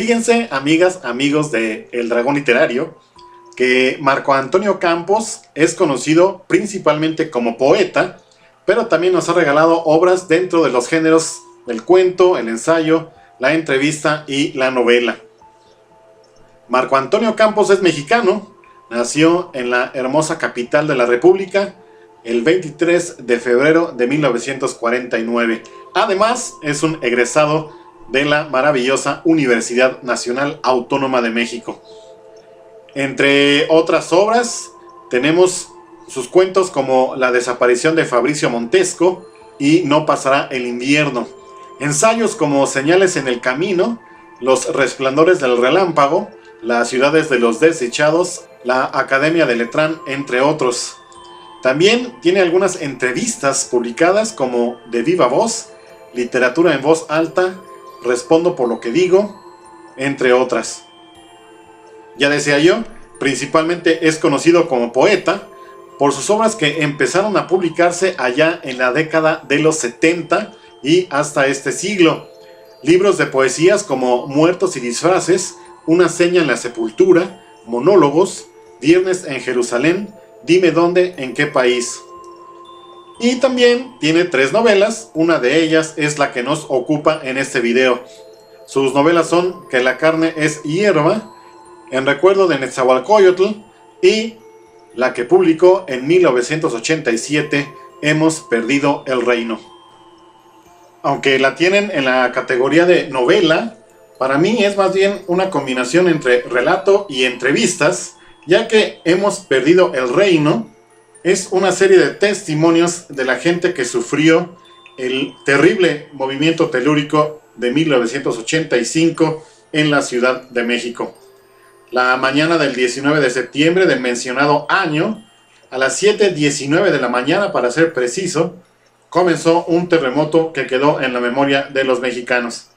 Fíjense, amigas, amigos de El Dragón Literario, que Marco Antonio Campos es conocido principalmente como poeta, pero también nos ha regalado obras dentro de los géneros del cuento, el ensayo, la entrevista y la novela. Marco Antonio Campos es mexicano, nació en la hermosa capital de la República el 23 de febrero de 1949. Además, es un egresado de la maravillosa Universidad Nacional Autónoma de México. Entre otras obras, tenemos sus cuentos como La desaparición de Fabricio Montesco y No pasará el invierno. Ensayos como Señales en el camino, Los resplandores del relámpago, Las ciudades de los desdichados, La Academia de Letrán, entre otros. También tiene algunas entrevistas publicadas como De viva voz, Literatura en voz alta, Respondo por lo que digo, entre otras. Ya decía yo, principalmente es conocido como poeta por sus obras que empezaron a publicarse allá en la década de los 70 y hasta este siglo. Libros de poesías como Muertos y disfraces, Una seña en la sepultura, Monólogos, Viernes en Jerusalén, Dime dónde, en qué país. Y también tiene 3 novelas, una de ellas es la que nos ocupa en este video. Sus novelas son Que la carne es hierba, En recuerdo de Netzahualcóyotl y la que publicó en 1987, Hemos perdido el reino. Aunque la tienen en la categoría de novela, para mí es más bien una combinación entre relato y entrevistas, ya que Hemos perdido el reino es una serie de testimonios de la gente que sufrió el terrible movimiento telúrico de 1985 en la Ciudad de México. La mañana del 19 de septiembre del mencionado año, a las 7:19 de la mañana para ser preciso, comenzó un terremoto que quedó en la memoria de los mexicanos.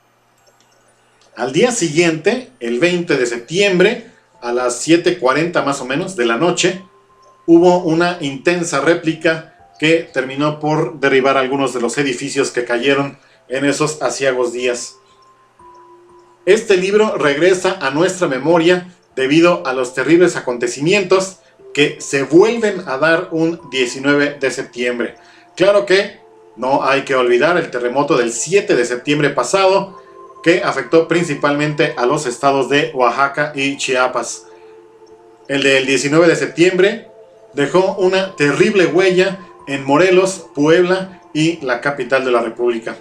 Al día siguiente, el 20 de septiembre, a las 7:40 más o menos de la noche, hubo una intensa réplica que terminó por derribar algunos de los edificios que cayeron en esos aciagos días. Este libro regresa a nuestra memoria debido a los terribles acontecimientos que se vuelven a dar un 19 de septiembre. Claro que no hay que olvidar el terremoto del 7 de septiembre pasado, que afectó principalmente a los estados de Oaxaca y Chiapas. El del 19 de septiembre dejó una terrible huella en Morelos, Puebla y la capital de la República.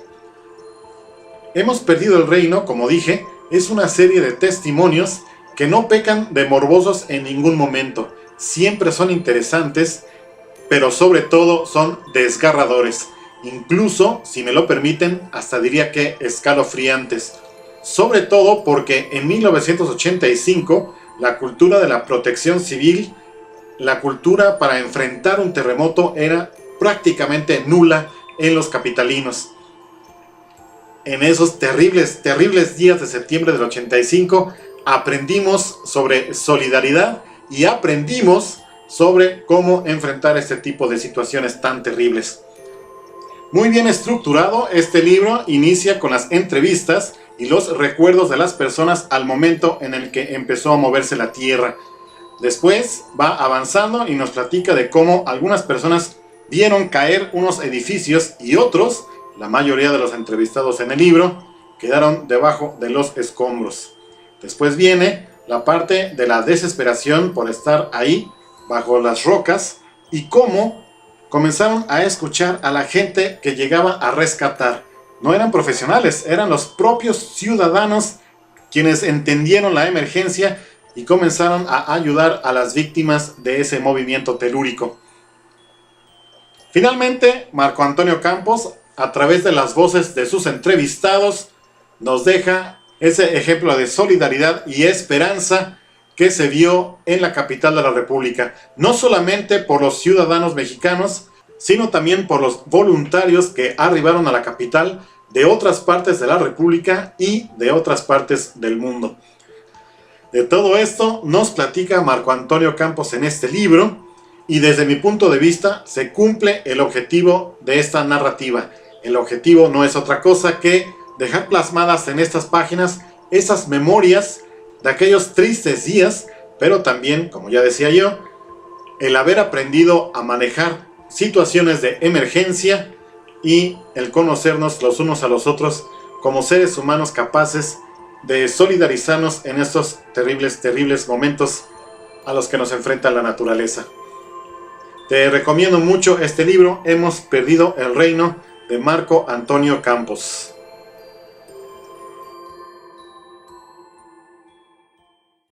Hemos perdido el reino, como dije, es una serie de testimonios que no pecan de morbosos en ningún momento. Siempre son interesantes, pero sobre todo son desgarradores. Incluso, si me lo permiten, hasta diría que escalofriantes. Sobre todo porque en 1985 la cultura de la protección civil, la cultura para enfrentar un terremoto era prácticamente nula en los capitalinos. En esos terribles días de septiembre del 85 aprendimos sobre solidaridad y aprendimos sobre cómo enfrentar este tipo de situaciones tan terribles. Muy bien estructurado, este libro inicia con las entrevistas y los recuerdos de las personas al momento en el que empezó a moverse la tierra. Después va avanzando y nos platica de cómo algunas personas vieron caer unos edificios y otros, la mayoría de los entrevistados en el libro, quedaron debajo de los escombros. Después viene la parte de la desesperación por estar ahí, bajo las rocas, y cómo comenzaron a escuchar a la gente que llegaba a rescatar. No eran profesionales, eran los propios ciudadanos quienes entendieron la emergencia y comenzaron a ayudar a las víctimas de ese movimiento telúrico. Finalmente, Marco Antonio Campos, a través de las voces de sus entrevistados, nos deja ese ejemplo de solidaridad y esperanza que se vio en la capital de la República, no solamente por los ciudadanos mexicanos, sino también por los voluntarios que arribaron a la capital de otras partes de la República y de otras partes del mundo. De todo esto nos platica Marco Antonio Campos en este libro, y desde mi punto de vista se cumple el objetivo de esta narrativa. El objetivo no es otra cosa que dejar plasmadas en estas páginas esas memorias de aquellos tristes días, pero también, como ya decía yo, el haber aprendido a manejar situaciones de emergencia y el conocernos los unos a los otros como seres humanos capaces de solidarizarnos en estos terribles momentos a los que nos enfrenta la naturaleza. Te recomiendo mucho este libro, Hemos perdido el reino, de Marco Antonio Campos.